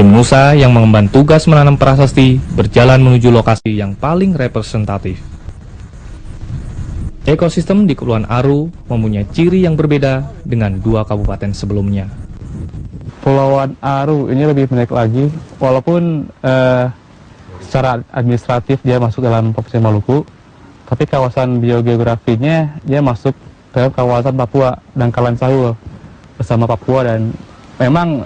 Tim Nusa yang mengemban tugas menanam prasasti berjalan menuju lokasi yang paling representatif. Ekosistem di Kepulauan Aru mempunyai ciri yang berbeda dengan dua kabupaten sebelumnya. Kepulauan Aru ini lebih menarik lagi, walaupun secara administratif dia masuk dalam Provinsi Maluku, tapi kawasan biogeografinya dia masuk ke kawasan Papua, Dangkalan Sahul bersama Papua. Dan memang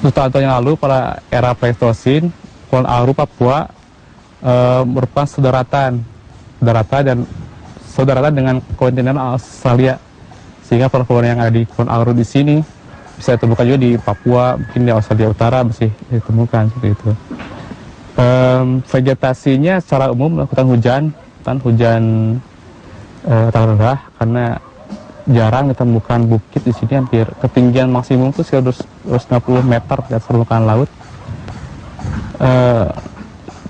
tahun yang lalu pada era Pleistosin, Kepulauan Aru Papua merupakan saudaratan dengan kontinen Australia, sehingga pulau-pulau yang ada di Kepulauan Aru di sini bisa ditemukan juga di Papua, mungkin di Australia Utara masih ditemukan seperti itu. Vegetasinya secara umum melakukan hujan rendah, karena jarang ditemukan bukit di sini. Hampir ketinggian maksimum itu sekitar 250 meter di atas permukaan laut.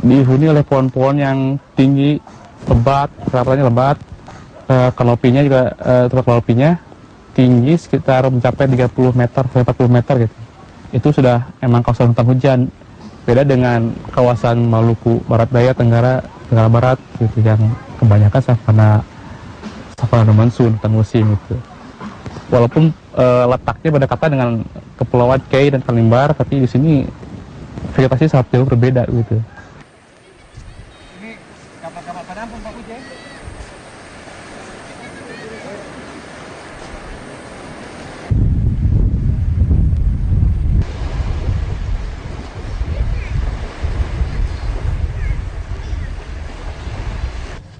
Dihuni oleh pohon-pohon yang tinggi, lebat, kerapatannya lebat, kanopinya juga kanopinya tinggi sekitar mencapai 30 meter sampai 40 meter gitu. Itu sudah emang kawasan hutan hujan. Beda dengan kawasan Maluku Barat Daya, Tenggara Barat gitu, yang kebanyakan savana monsun, hutan musim gitu. Walaupun letaknya berdekatan dengan Kepulauan Kei dan Tanimbar, tapi di sini vegetasi sangat jauh berbeda gitu. Ini kapal-kapal penampung Pak Uce.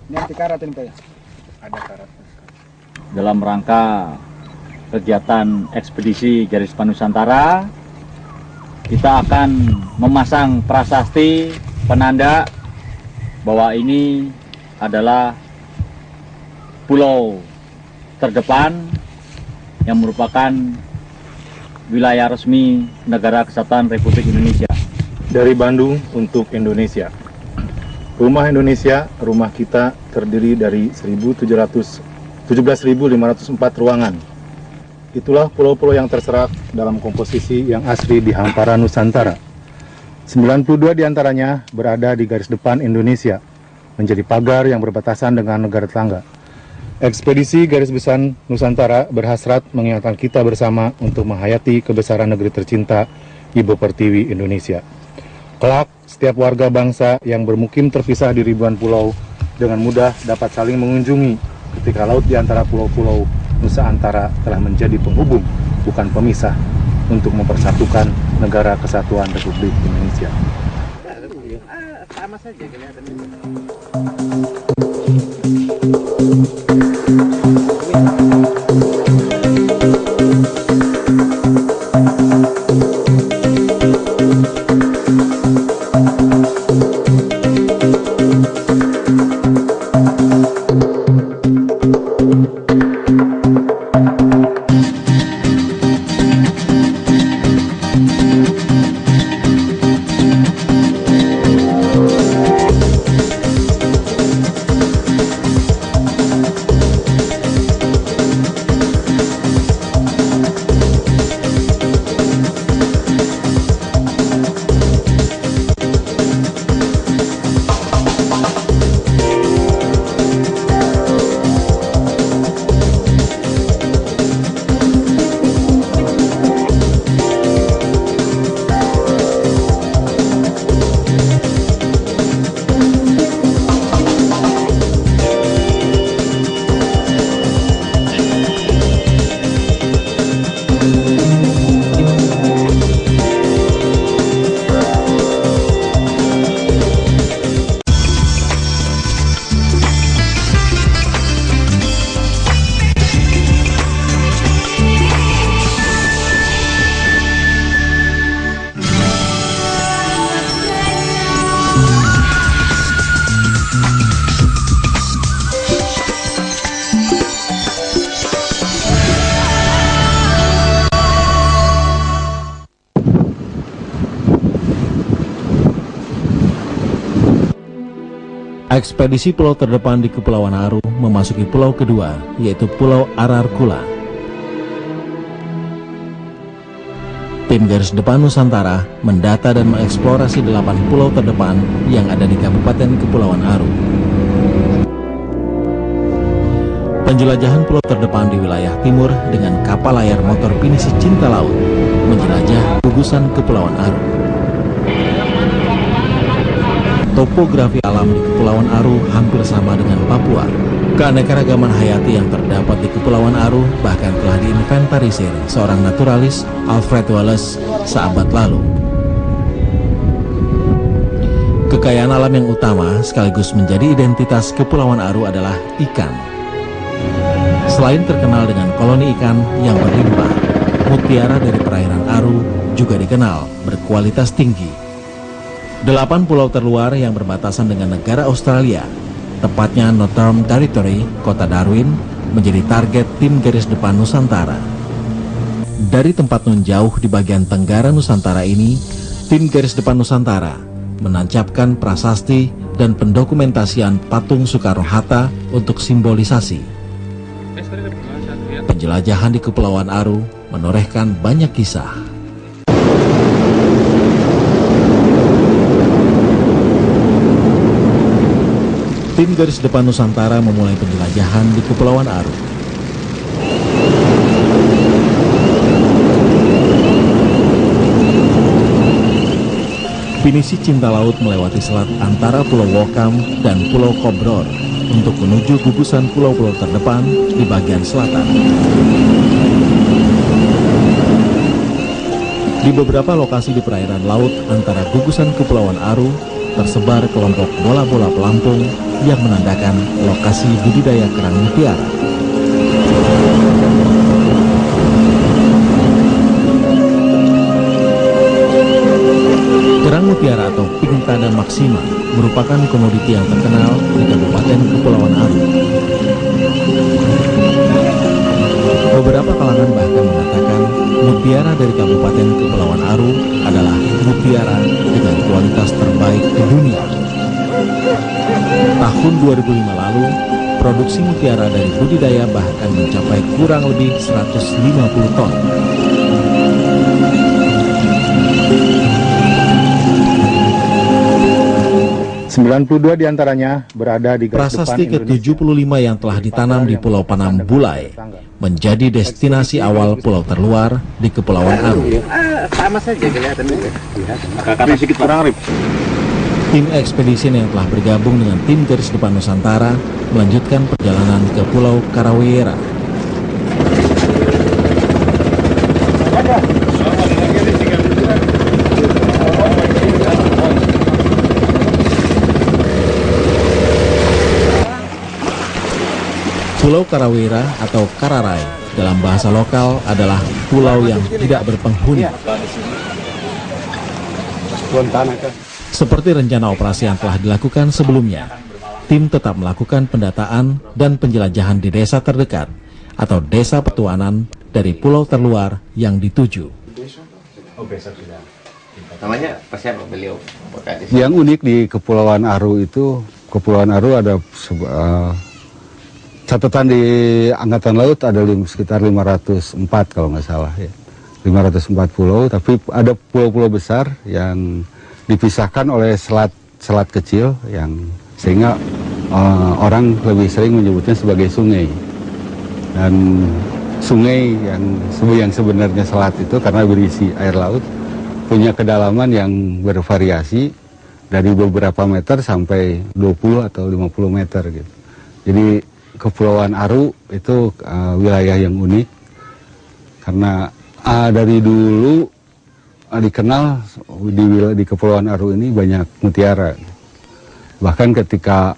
Ini anti karat ini Pak ya? Ada karat. Dalam rangka kegiatan ekspedisi Garis Depan Nusantara, kita akan memasang prasasti penanda bahwa ini adalah pulau terdepan yang merupakan wilayah resmi Negara Kesatuan Republik Indonesia. Dari Bandung untuk Indonesia. Rumah Indonesia, rumah kita terdiri dari 17.504 ruangan. Itulah pulau-pulau yang terserak dalam komposisi yang asli di hamparan Nusantara. 92 diantaranya berada di garis depan Indonesia, menjadi pagar yang berbatasan dengan negara tetangga. Ekspedisi Garis Besar Nusantara berhasrat mengingatkan kita bersama untuk menghayati kebesaran negeri tercinta Ibu Pertiwi Indonesia. Kelak, setiap warga bangsa yang bermukim terpisah di ribuan pulau dengan mudah dapat saling mengunjungi ketika laut di antara pulau-pulau Nusa Antara telah menjadi penghubung, bukan pemisah, untuk mempersatukan Negara Kesatuan Republik Indonesia. Sama saja kelihatannya. Ekspedisi pulau terdepan di Kepulauan Aru memasuki pulau kedua, yaitu Pulau Ararkula. Tim Garis Depan Nusantara mendata dan mengeksplorasi 8 pulau terdepan yang ada di Kabupaten Kepulauan Aru. Penjelajahan pulau terdepan di wilayah timur dengan kapal layar motor pinisi cinta laut menjelajah gugusan Kepulauan Aru. Topografi alam di Kepulauan Aru hampir sama dengan Papua. Keanekaragaman hayati yang terdapat di Kepulauan Aru bahkan telah diinventarisir seorang naturalis, Alfred Wallace, seabad lalu. Kekayaan alam yang utama sekaligus menjadi identitas Kepulauan Aru adalah ikan. Selain terkenal dengan koloni ikan yang berlimpah, mutiara dari perairan Aru juga dikenal berkualitas tinggi. 8 pulau terluar yang berbatasan dengan negara Australia, tepatnya Northern Territory, Kota Darwin, menjadi target Tim Garis Depan Nusantara. Dari tempat nun jauh di bagian tenggara Nusantara ini, Tim Garis Depan Nusantara menancapkan prasasti dan pendokumentasian patung Soekarno-Hatta untuk simbolisasi. Penjelajahan di Kepulauan Aru menorehkan banyak kisah. Tim Garis Depan Nusantara memulai penjelajahan di Kepulauan Aru. Pinisi cinta laut melewati selat antara Pulau Wokam dan Pulau Kobror untuk menuju gugusan pulau-pulau terdepan di bagian selatan. Di beberapa lokasi di perairan laut antara gugusan Kepulauan Aru tersebar kelompok bola-bola pelampung yang menandakan lokasi budidaya kerang mutiara. Kerang mutiara atau Pinctada maxima merupakan komoditi yang terkenal di Kabupaten Kepulauan Aru. Beberapa kalangan bahkan mengatakan mutiara dari Kabupaten Kepulauan Aru adalah mutiara dengan kualitas terbaik di dunia. Tahun 2005 lalu, produksi mutiara dari budidaya bahkan mencapai kurang lebih 150 ton. ...92 diantaranya berada di garis depan Prasasti ke-75 yang telah ditanam di Pulau Panam Bulai menjadi destinasi awal pulau terluar di Kepulauan Aru. Sama saja kelihatannya. Kakak sedikit kurang rip. Tim ekspedisi yang telah bergabung dengan Tim Garis Depan Nusantara melanjutkan perjalanan ke Pulau Karawiyera. Pulau Karawiyera atau Kararai dalam bahasa lokal adalah pulau yang tidak berpenghuni. Seperti rencana operasi yang telah dilakukan sebelumnya, tim tetap melakukan pendataan dan penjelajahan di desa terdekat atau desa petuanan dari pulau terluar yang dituju. Namanya siapa beliau? Yang unik di Kepulauan Aru itu, Kepulauan Aru ada catatan di Angkatan Laut ada sekitar 504 kalau nggak salah ya. 504 pulau, tapi ada pulau-pulau besar yang dipisahkan oleh selat kecil yang sehingga orang lebih sering menyebutnya sebagai sungai. Dan sungai yang sebenarnya selat itu karena berisi air laut punya kedalaman yang bervariasi dari beberapa meter sampai 20 atau 50 meter gitu. Jadi Kepulauan Aru itu wilayah yang unik karena dari dulu dikenal di Kepulauan Aru ini banyak mutiara. Bahkan ketika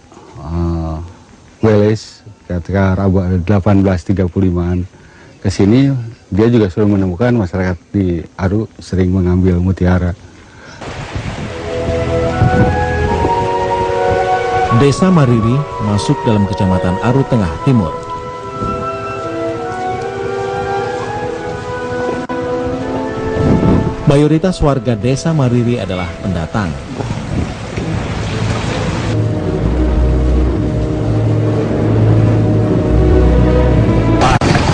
Wallace ketika 1835an ke sini, dia juga sudah menemukan masyarakat di Aru sering mengambil mutiara. Desa Mariri masuk dalam Kecamatan Aru Tengah Timur. Mayoritas warga Desa Mariri adalah pendatang.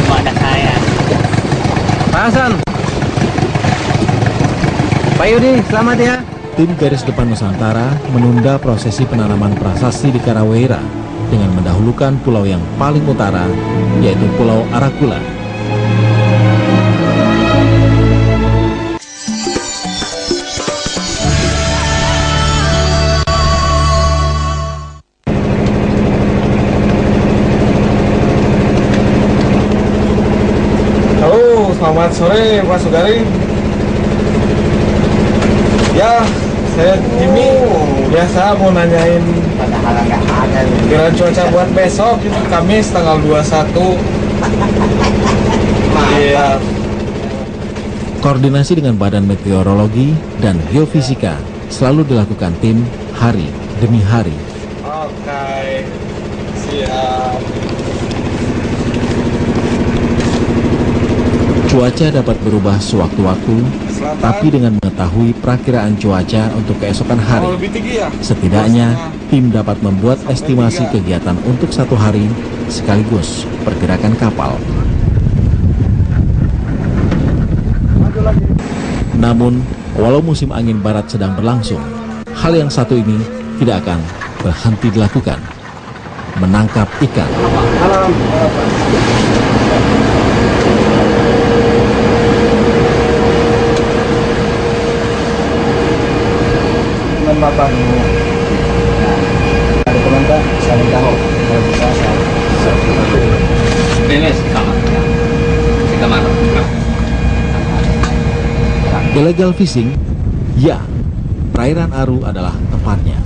Ada saya. Pasan. Pak Yudi, selamat ya. Tim Garis Depan Nusantara menunda prosesi penanaman prasasti di Karawera dengan mendahulukan pulau yang paling utara, yaitu Pulau Arakula. Halo, selamat sore Pak Sugari. Ya, saya Jimmy. Biasa mau nanyain kira cuaca buat besok itu Kamis tanggal 21. Iya. Koordinasi dengan Badan Meteorologi dan Geofisika selalu dilakukan tim hari demi hari. Oke. Siap. Cuaca dapat berubah sewaktu-waktu, tapi dengan mengetahui perakiraan cuaca untuk keesokan hari, Lebih tinggi ya? setidaknya tim dapat membuat estimasi kegiatan untuk satu hari sekaligus pergerakan kapal. Namun, walau musim angin barat sedang berlangsung, hal yang satu ini tidak akan berhenti dilakukan: menangkap ikan. Bapak dulu. Ada teman tak saling tahu kalau bisa Ini si kamar. Illegal fishing? Ya, perairan Aru adalah tempatnya.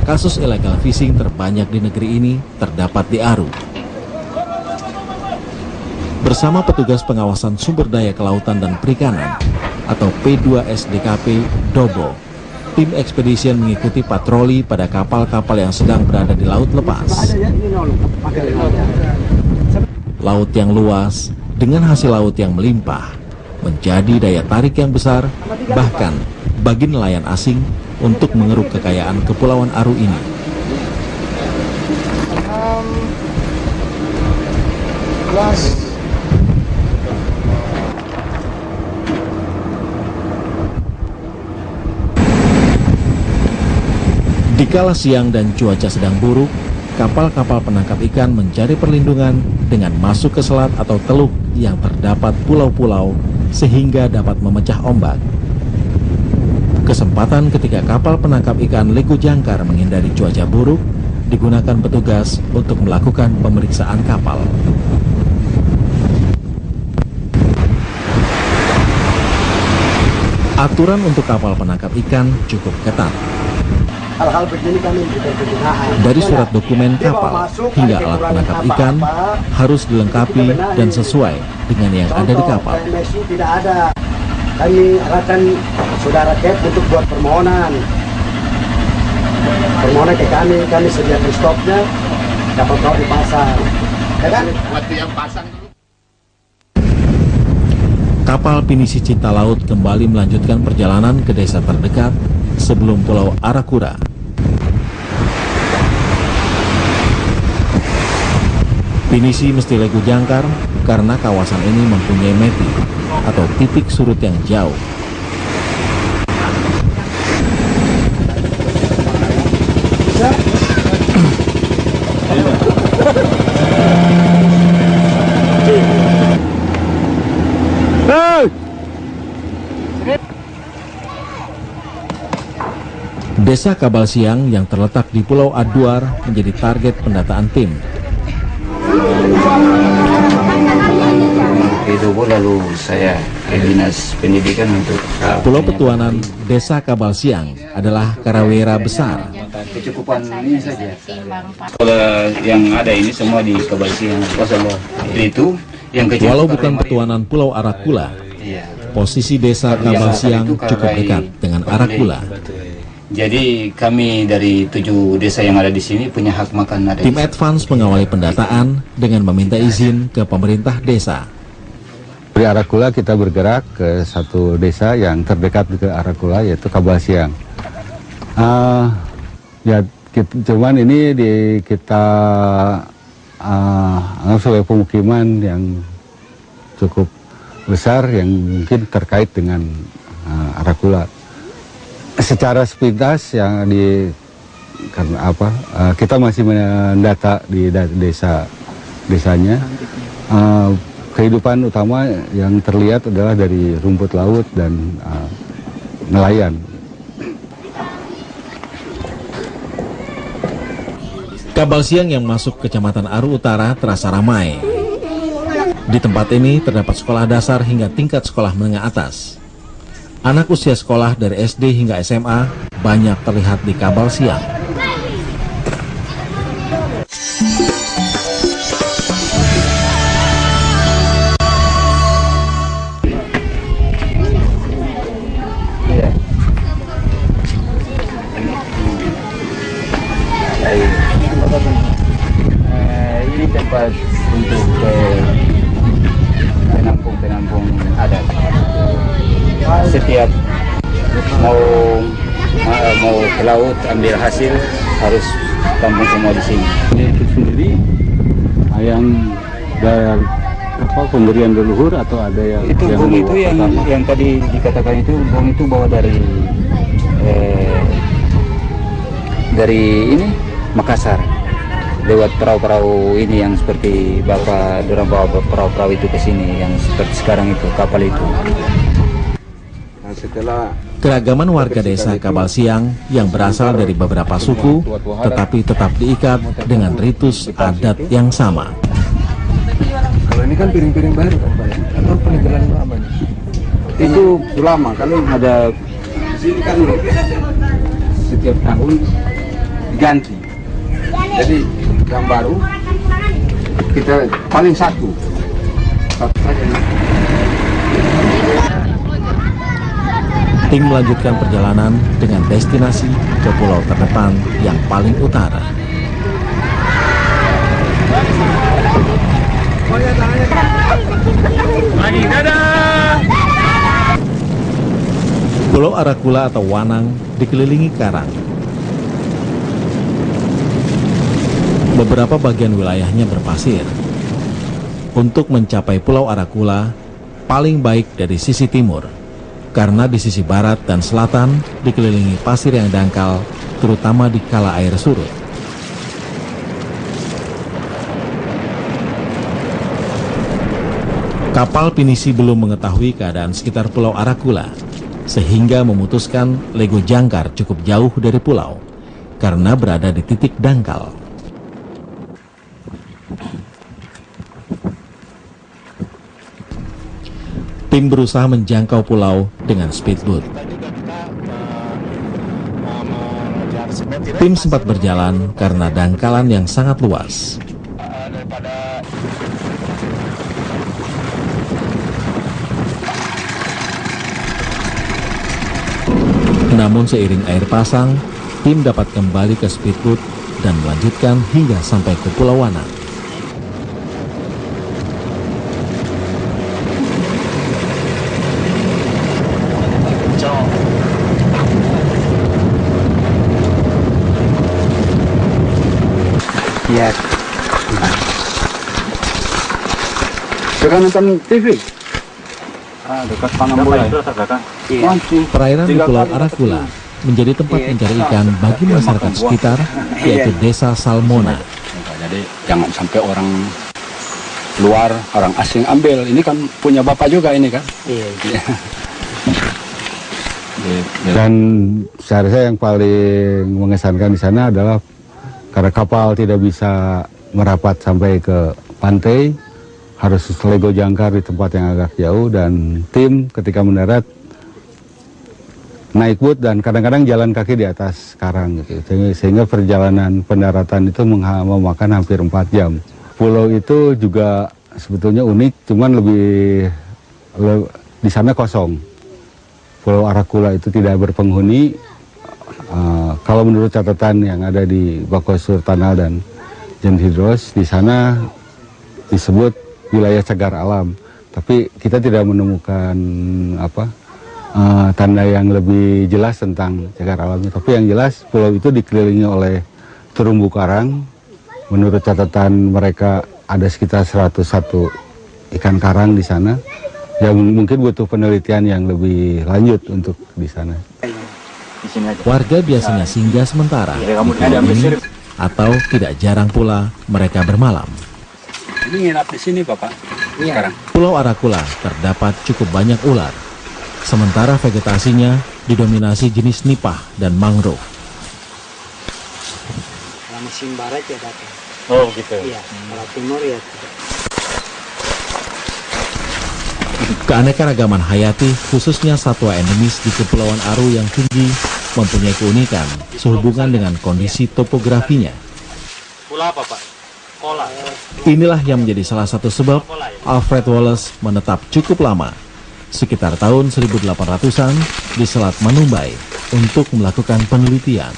Kasus illegal fishing terbanyak di negeri ini terdapat di Aru. Bersama petugas pengawasan sumber daya kelautan dan perikanan atau P2SDKP Dobo, tim ekspedisi mengikuti patroli pada kapal-kapal yang sedang berada di laut lepas. Laut yang luas dengan hasil laut yang melimpah menjadi daya tarik yang besar bahkan bagi nelayan asing untuk mengeruk kekayaan Kepulauan Aru ini. Dikala siang dan cuaca sedang buruk, kapal-kapal penangkap ikan mencari perlindungan dengan masuk ke selat atau teluk yang terdapat pulau-pulau sehingga dapat memecah ombak. Kesempatan ketika kapal penangkap ikan Lego Jangkar menghindari cuaca buruk digunakan petugas untuk melakukan pemeriksaan kapal. Aturan untuk kapal penangkap ikan cukup ketat. Hal-hal begini kami juga penggunaan. Dari surat dokumen kapal hingga alat penangkap ikan harus dilengkapi dan sesuai dengan yang ada di kapal. PMSU tidak ada. Kami arahkan saudara Kep untuk buat permohonan. Permohonan ke kami sediakan stoknya, dapat tahu di pasar. Ya kan? Waktu yang pasang dulu. Kapal pinisi Cinta Laut kembali melanjutkan perjalanan ke desa terdekat sebelum Pulau Arakura. Pinisi mesti Lego Jangkar karena kawasan ini mempunyai meti atau titik surut yang jauh. Desa Kabal Siang yang terletak di Pulau Aduar menjadi target pendataan tim. Itu lalu saya ke dinas pendidikan untuk Pulau Petuanan Desa Kabal Siang adalah Karawera besar. kecukupan ini saja. Kalau yang ada ini semua di Kabal Siang. Itu yang kecil. Walau bukan Petuanan Pulau Arakula, posisi Desa Kabal Siang cukup dekat dengan Arakula. Jadi kami dari 7 desa yang ada di sini punya hak makan. Tim advance mengawali pendataan dengan meminta izin ke pemerintah desa. Dari Arakula kita bergerak ke satu desa yang terdekat ke Arakula, yaitu Kabal Siang. Cuman ini kita anggap sebagai pemukiman yang cukup besar yang mungkin terkait dengan Arakula. Secara sepintas yang karena apa? Kita masih mendata di desanya. Kehidupan utama yang terlihat adalah dari rumput laut dan nelayan. Kabal siang yang masuk Kecamatan Aru Utara terasa ramai. Di tempat ini terdapat sekolah dasar hingga tingkat sekolah menengah atas. Anak usia sekolah dari SD hingga SMA banyak terlihat di kabal siang. Ini tempat untuk penampung adat. Setiap mau ke laut ambil hasil harus tampung semua di sini. Ini itu sendiri yang dari pemberian leluhur atau ada yang Itu bom itu yang tadi dikatakan itu bom itu bawa dari ini Makassar. Lewat perahu-perahu ini yang seperti Bapak dorang bawa perahu-perahu itu ke sini yang seperti sekarang itu kapal itu. Nah, setelah Keragaman warga desa Kabal Siang yang berasal dari beberapa suku tetapi tetap diikat dengan ritus adat yang sama. kalau ini kan piring-piring baru kan Pak, atau peninggalan lama nih? Itu lama kan ada Di sini kan setiap tahun diganti. Jadi yang baru kita paling satu saja. Tim melanjutkan perjalanan dengan destinasi ke pulau terdepan yang paling utara. Pulau Arakula atau Wanang dikelilingi karang. Beberapa bagian wilayahnya berpasir. Untuk mencapai Pulau Arakula, paling baik dari sisi timur, karena di sisi barat dan selatan dikelilingi pasir yang dangkal, terutama di kala air surut. Kapal pinisi belum mengetahui keadaan sekitar Pulau Arakula, sehingga memutuskan lego jangkar cukup jauh dari pulau, karena berada di titik dangkal. Tim berusaha menjangkau pulau dengan speedboat. Tim sempat berjalan karena dangkalan yang sangat luas. Namun seiring air pasang, tim dapat kembali ke speedboat dan melanjutkan hingga sampai ke Pulau Wanang. Iya. Suka nonton TV? Dekat Pangambola. Iya. Perairan di Pulau Arakula menjadi tempat mencari ikan bagi masyarakat sekitar, yaitu Desa Salmona. Jadi jangan sampai orang luar, orang asing ambil. Ini kan punya bapak juga ini kan? Iya. Dan seharusnya yang paling mengesankan di sana adalah karena kapal tidak bisa merapat sampai ke pantai, harus lego jangkar di tempat yang agak jauh, dan tim ketika mendarat naik boot dan kadang-kadang jalan kaki di atas karang gitu. Sehingga perjalanan pendaratan itu memakan hampir 4 jam. Pulau itu juga sebetulnya unik, cuman di sana kosong. Pulau Arakula itu tidak berpenghuni. Kalau menurut catatan yang ada di Bakosur Tanal dan Jenhidros, di sana disebut wilayah cagar alam, tapi kita tidak menemukan tanda yang lebih jelas tentang cagar alamnya. Tapi yang jelas pulau itu dikelilingi oleh terumbu karang. Menurut catatan mereka ada sekitar 101 ikan karang di sana, yang mungkin butuh penelitian yang lebih lanjut untuk di sana. Warga biasanya singgah sementara di pulau ini, atau tidak jarang pula mereka bermalam. Ini nginap di sini Bapak sekarang. Pulau Arakula terdapat cukup banyak ular, sementara vegetasinya didominasi jenis nipah dan mangrove. Kalau musim barat ya datang. Oh gitu. Iya, kalau timur ya tidak. Keanekaragaman hayati, khususnya satwa endemis di Kepulauan Aru yang tinggi, mempunyai keunikan sehubungan dengan kondisi topografinya. Pula apa Pak? Kola. Inilah yang menjadi salah satu sebab Alfred Wallace menetap cukup lama, sekitar tahun 1800-an, di Selat Manumbai untuk melakukan penelitian.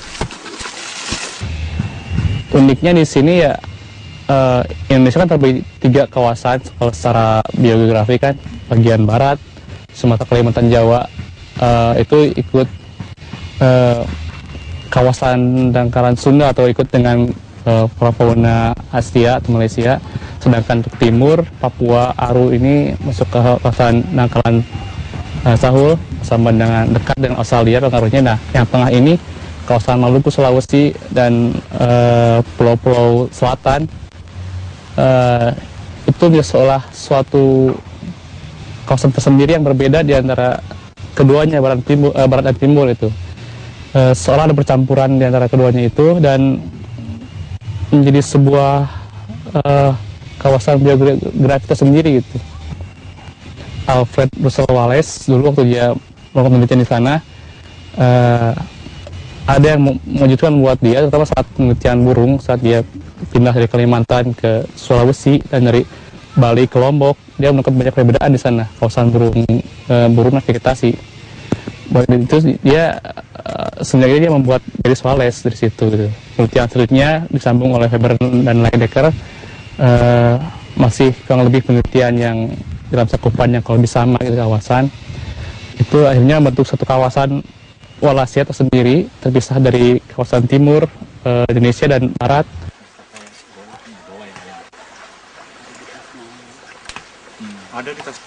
Uniknya di sini ya, Indonesia kan terbagi 3 kawasan kalau secara biografi kan. Bagian barat, Sumatera, Kalimantan, Jawa, itu ikut kawasan dangkalan Sunda atau ikut dengan fauna Asia atau Malaysia. Sedangkan untuk timur, Papua, Aru ini masuk ke kawasan dangkalan Sahul sama dengan dekat dengan Australia pengaruhnya. Nah, yang tengah ini kawasan Maluku, Sulawesi, dan pulau-pulau selatan, itu seolah suatu kawasan tersendiri yang berbeda di antara keduanya, barat dan timur itu. Seolah ada percampuran di antara keduanya itu dan menjadi sebuah kawasan biografi tersendiri gitu. Alfred Russel Wallace dulu waktu dia melakukan penelitian di sana, ada yang mengejutkan buat dia, terutama saat penelitian burung, saat dia pindah dari Kalimantan ke Sulawesi dan dari Bali ke Lombok, dia menemukan banyak perbedaan di sana, kawasan burung dan vegetasi. Itu dia sebenarnya dia membuat garis Wallace dari situ. Gitu. Penelitian selanjutnya disambung oleh Weber dan Lydecker, masih kurang lebih penelitian yang dalam cakupan yang kalau lebih sama gitu kawasan. Itu akhirnya membentuk satu kawasan Wallacea tersendiri, terpisah dari kawasan timur Indonesia dan barat. Ada di tas.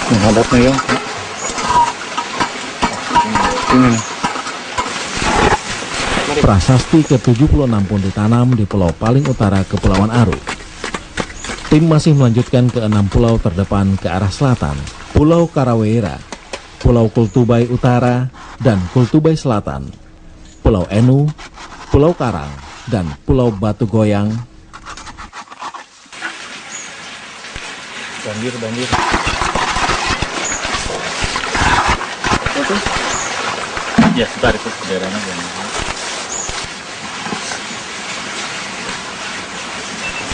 Menghadapnya ya. Ini nih. Prasasti ke-76 pun ditanam di pulau paling utara Kepulauan Aru. Tim masih melanjutkan ke 6 pulau terdepan ke arah selatan, Pulau Karawera, Pulau Kultubai Utara, dan Kultubai Selatan, Pulau Enu, Pulau Karang, dan Pulau Batu Goyang. Banjir. Itu? Ya, sebentar itu saudaranya.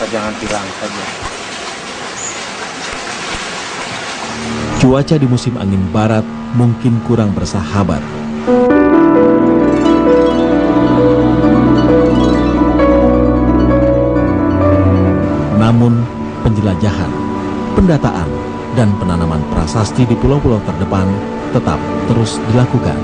Jangan tilang saja. Cuaca di musim angin barat mungkin kurang bersahabat. Namun, penjelajahan, pendataan, dan penanaman prasasti di pulau-pulau terdepan tetap terus dilakukan.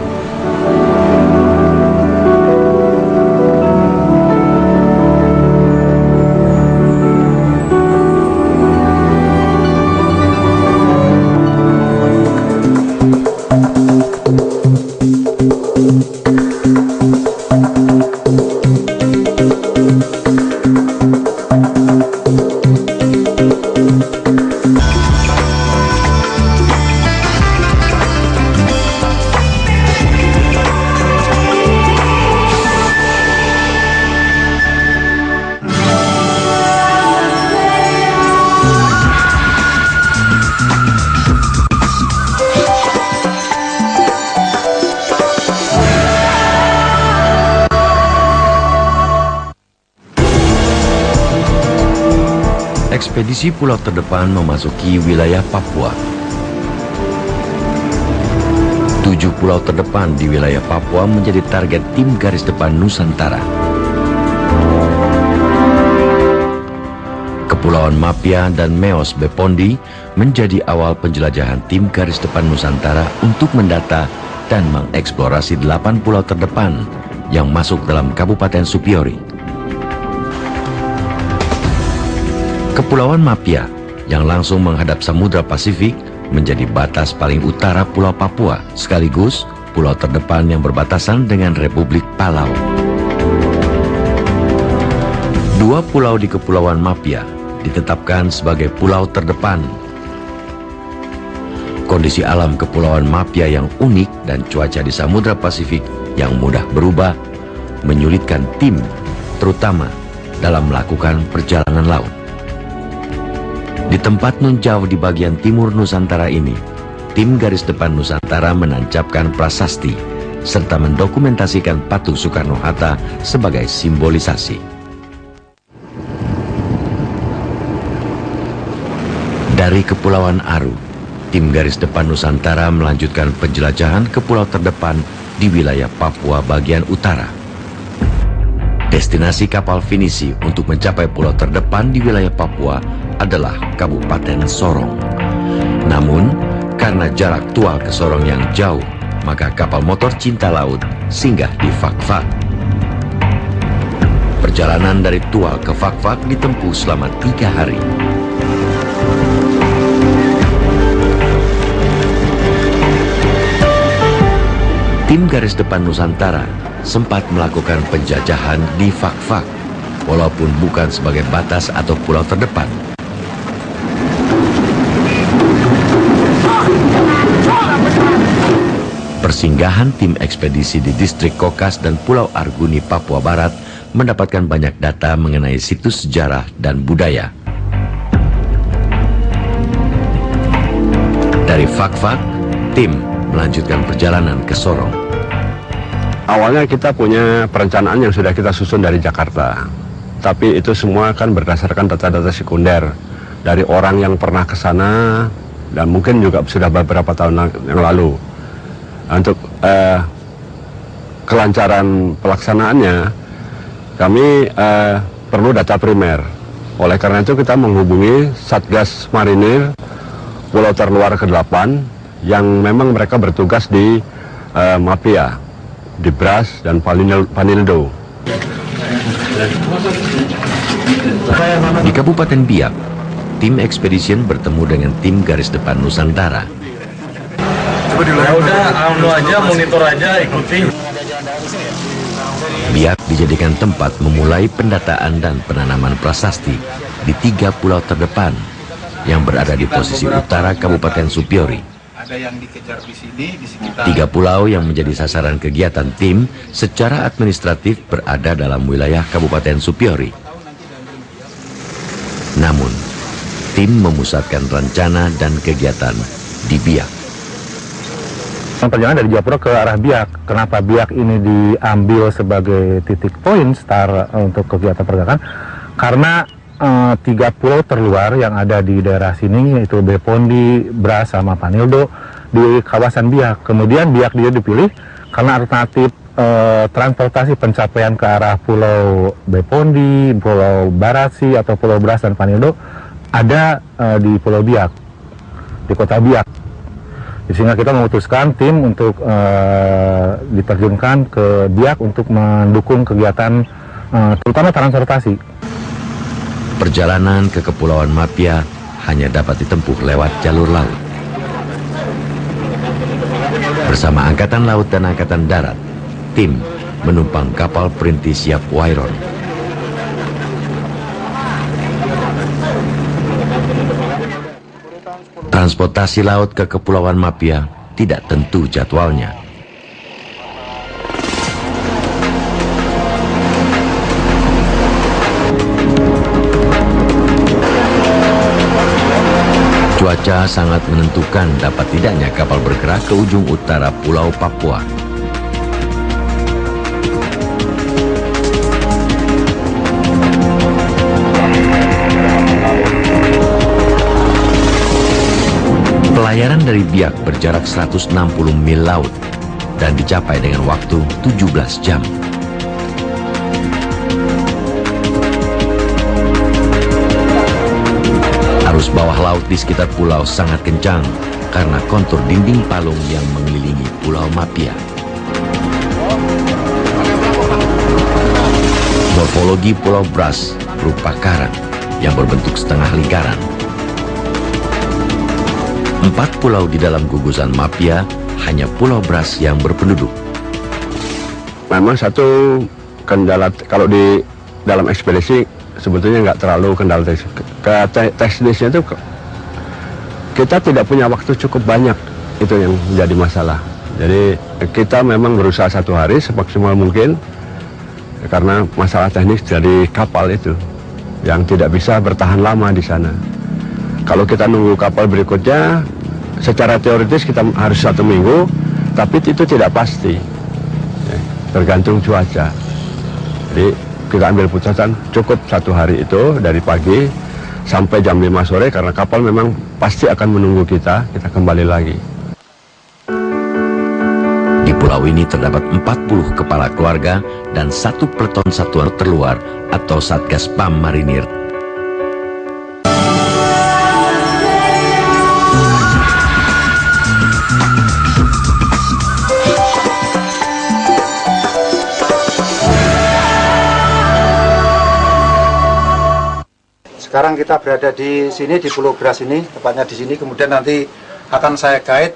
Ekspedisi pulau terdepan memasuki wilayah Papua. 7 pulau terdepan di wilayah Papua menjadi target tim garis depan Nusantara. Kepulauan Mapia dan Meos Bepondi menjadi awal penjelajahan tim garis depan Nusantara untuk mendata dan mengeksplorasi 8 pulau terdepan yang masuk dalam Kabupaten Supiori. Kepulauan Mapia yang langsung menghadap Samudra Pasifik menjadi batas paling utara Pulau Papua, sekaligus pulau terdepan yang berbatasan dengan Republik Palau. Dua pulau di Kepulauan Mapia ditetapkan sebagai pulau terdepan. Kondisi alam Kepulauan Mapia yang unik dan cuaca di Samudra Pasifik yang mudah berubah menyulitkan tim, terutama dalam melakukan perjalanan laut. Di tempat nun jauh di bagian timur Nusantara ini, tim garis depan Nusantara menancapkan prasasti serta mendokumentasikan patung Soekarno-Hatta sebagai simbolisasi. Dari Kepulauan Aru, tim garis depan Nusantara melanjutkan penjelajahan ke pulau terdepan di wilayah Papua bagian utara. Destinasi kapal finisi untuk mencapai pulau terdepan di wilayah Papua adalah Kabupaten Sorong. Namun, karena jarak Tual ke Sorong yang jauh, maka kapal motor cinta laut singgah di Fak-Fak. Perjalanan dari Tual ke Fak-Fak ditempuh selama 3 hari. Tim garis depan Nusantara sempat melakukan penjajahan di Fak-Fak, walaupun bukan sebagai batas atau pulau terdepan. Persinggahan tim ekspedisi di distrik Kokas dan Pulau Arguni, Papua Barat mendapatkan banyak data mengenai situs sejarah dan budaya. Dari Fak-Fak, tim melanjutkan perjalanan ke Sorong. Awalnya kita punya perencanaan yang sudah kita susun dari Jakarta. Tapi itu semua kan berdasarkan data-data sekunder dari orang yang pernah ke sana dan mungkin juga sudah beberapa tahun yang lalu. Untuk kelancaran pelaksanaannya, kami perlu data primer. Oleh karena itu kita menghubungi Satgas Marinir Pulau Terluar ke-8 yang memang mereka bertugas di Mapia, di Bras dan Panildo. Di Kabupaten Biak, tim expedition bertemu dengan tim garis depan Nusantara. Ya udah, aja, monitor aja, ikuti. Biak dijadikan tempat memulai pendataan dan penanaman prasasti di 3 pulau terdepan yang berada di posisi utara Kabupaten Supiori. Ada yang dikejar di sini, di sekitar 3 pulau yang menjadi sasaran kegiatan tim secara administratif berada dalam wilayah Kabupaten Supiori. Namun, tim memusatkan rencana dan kegiatan di Biak. Perjalanan dari Jayapura ke arah Biak. Kenapa Biak ini diambil sebagai titik poin start untuk kegiatan pergerakan? Karena 3 pulau terluar yang ada di daerah sini, yaitu Bepondi, Bras, sama Panildo di kawasan Biak. Kemudian Biak dia dipilih karena alternatif transportasi pencapaian ke arah Pulau Bepondi, Pulau Barasi atau Pulau Bras dan Panildo ada di Pulau Biak, di kota Biak. Sehingga kita memutuskan tim untuk diterjunkan ke Biak untuk mendukung kegiatan terutama transportasi. Perjalanan ke Kepulauan Mapia hanya dapat ditempuh lewat jalur laut. Bersama Angkatan Laut dan Angkatan Darat, tim menumpang kapal perintis Siap Wairon. Transportasi laut ke Kepulauan Mapia tidak tentu jadwalnya. Cuaca sangat menentukan dapat tidaknya kapal bergerak ke ujung utara Pulau Papua. Pelayaran dari Biak berjarak 160 mil laut dan dicapai dengan waktu 17 jam. Arus bawah laut di sekitar pulau sangat kencang karena kontur dinding palung yang mengelilingi Pulau Mapia. Morfologi Pulau Bras berupa karang yang berbentuk setengah lingkaran. 4 pulau di dalam gugusan Mapia, hanya Pulau Bras yang berpenduduk. Memang satu kendala kalau di dalam ekspedisi sebetulnya nggak terlalu kendala teknisnya itu kita tidak punya waktu cukup banyak, itu yang menjadi masalah. Jadi kita memang berusaha 1 hari semaksimal mungkin karena masalah teknis dari kapal itu yang tidak bisa bertahan lama di sana. Kalau kita nunggu kapal berikutnya, secara teoritis kita harus 1 minggu, tapi itu tidak pasti, tergantung cuaca. Jadi kita ambil putusan cukup 1 hari itu dari pagi sampai jam 5 sore karena kapal memang pasti akan menunggu kita kembali lagi. Di pulau ini terdapat 40 kepala keluarga dan 1 peleton satuan terluar atau Satgas PAM Marinir. Sekarang kita berada di sini, di Pulau Bras ini, tepatnya di sini. Kemudian nanti akan saya guide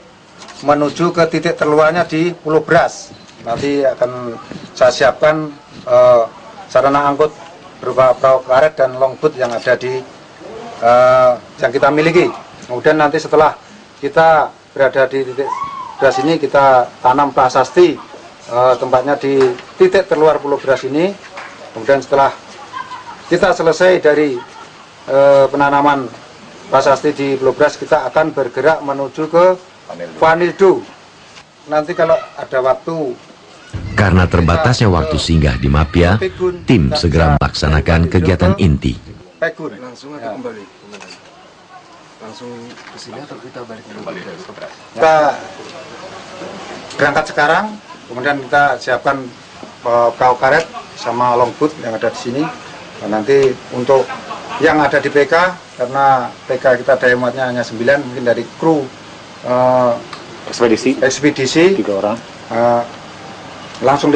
menuju ke titik terluarnya di Pulau Bras. Nanti akan saya siapkan sarana angkut berupa perahu karet dan longboat yang ada di yang kita miliki. Kemudian nanti setelah kita berada di titik Bras ini, kita tanam prasasti tempatnya di titik terluar Pulau Bras ini. Kemudian setelah kita selesai dari penanaman prasasti di Pulau Bras, kita akan bergerak menuju ke Vanildo. Nanti kalau ada waktu, Karena terbatasnya waktu singgah di Mapia, tim segera melaksanakan kegiatan inti. Pegun. Langsung atau kembali? Langsung ke sini atau kita balik kembali ke Bras? Kita berangkat sekarang, kemudian kita siapkan perahu karet sama longboat yang ada di sini. Nah, nanti untuk yang ada di PK, karena PK kita daya muatnya hanya 9, mungkin dari kru ekspedisi 3 orang langsung